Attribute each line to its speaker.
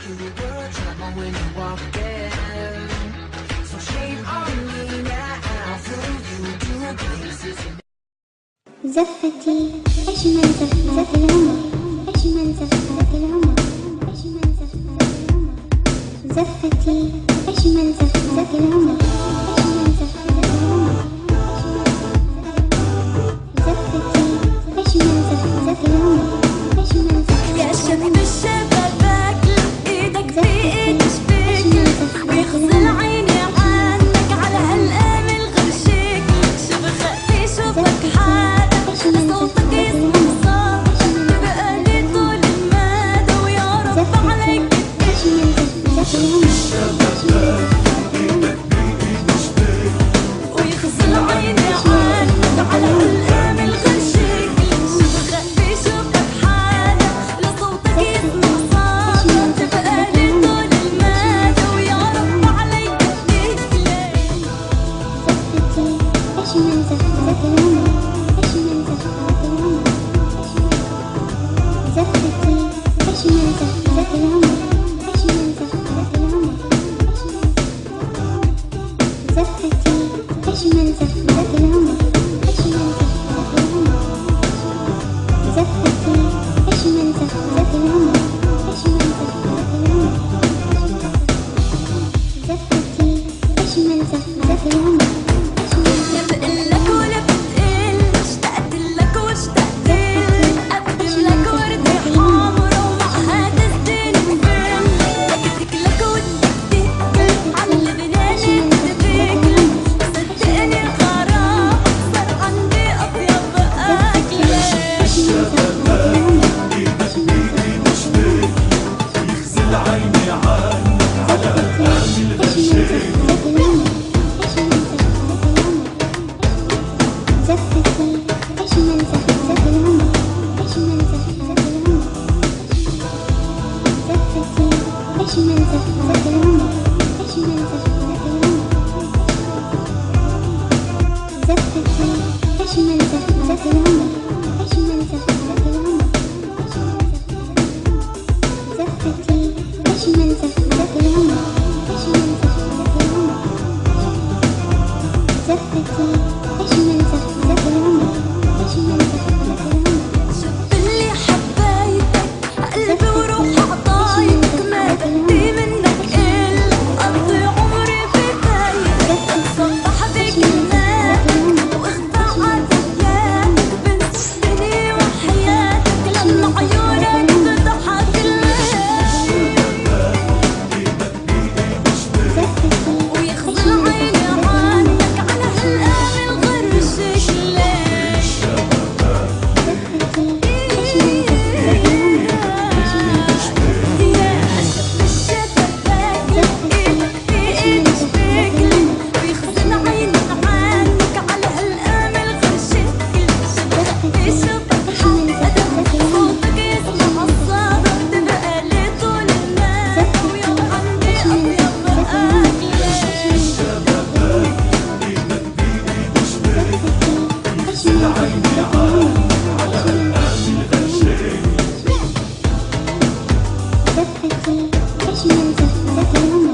Speaker 1: you were trouble when you walked in. So shame on me now. Flew you to places.
Speaker 2: زفتي أجمل زفات العمر، أجمل زفات العمر، أجمل زفات العمر. زفتي أجمل زفات العمر، أجمل زفات العمر. زفتي أجمل زفات العمر، أجمل زفات
Speaker 3: يا شباب الشبابك ايدك في ايد شبيك ويغسل عيني عنك على هالامل غرشيك شبخ في شوفك حالك صوتك يسمع صوت تبقى لي طول المدى ويا رب عليك
Speaker 2: أجمل زفات العمر.
Speaker 3: ويغسل عيني عنك على هالامل غرشيك شبخ في شوفك حالك لصوتك يسمع صوت تبقى لي طول المدى ويا رب عليك
Speaker 2: زفتي أجمل زفات العمر، أجمل زفات العمر. زفتي أجمل زفات العمر، أجمل زفات العمر. زفتي أجمل زفات العمر، أجمل زفات العمر. زفتي أجمل زفات العمر، أجمل زفات العمر. زفتي أجمل زفات العمر.
Speaker 3: لا بقلك ولا بتقل اشتقت لك واشتقت لك اقدم لك وردة حمرا ومعها تزدين فل اكدك لك وتدقلك على البنانة تدقلك صدقني الغرام صار عندي اطيب اكلك
Speaker 4: يغسل عيني عنك على هالامل غشيك
Speaker 2: زفتي أجمل زفات العمر، أجمل زفات العمر. زفتي أجمل زفات العمر، أجمل زفات العمر. زفتي أجمل زفات العمر، أجمل زفات العمر. زفتي أجمل زفات العمر، أجمل زفات العمر. زفتي أجمل زفات العمر، أجمل زفات العمر.
Speaker 3: شوف اللي حبيتك قلبي وروحي عطايتك ما بدي منك إلا أقضي عمري ببيتك أتصبح بكلماتك وأخدع عافياتك بنسيني وحياتك لما عيونك تضحك ويغسل عيني عنك على هالامل غرشك ليش يا شب الشبابك ايدك في ايد شبيكلك ويغسل عيني عنك على هالامل غرشك شبخ في شوفك حالك صوتك يسمع الصدى تبقى لي طول المدى ويا عندي اطيب اكلك
Speaker 4: يغسل عيني عنك على هالامل غشيك
Speaker 2: زفتي أجمل زفات العمر.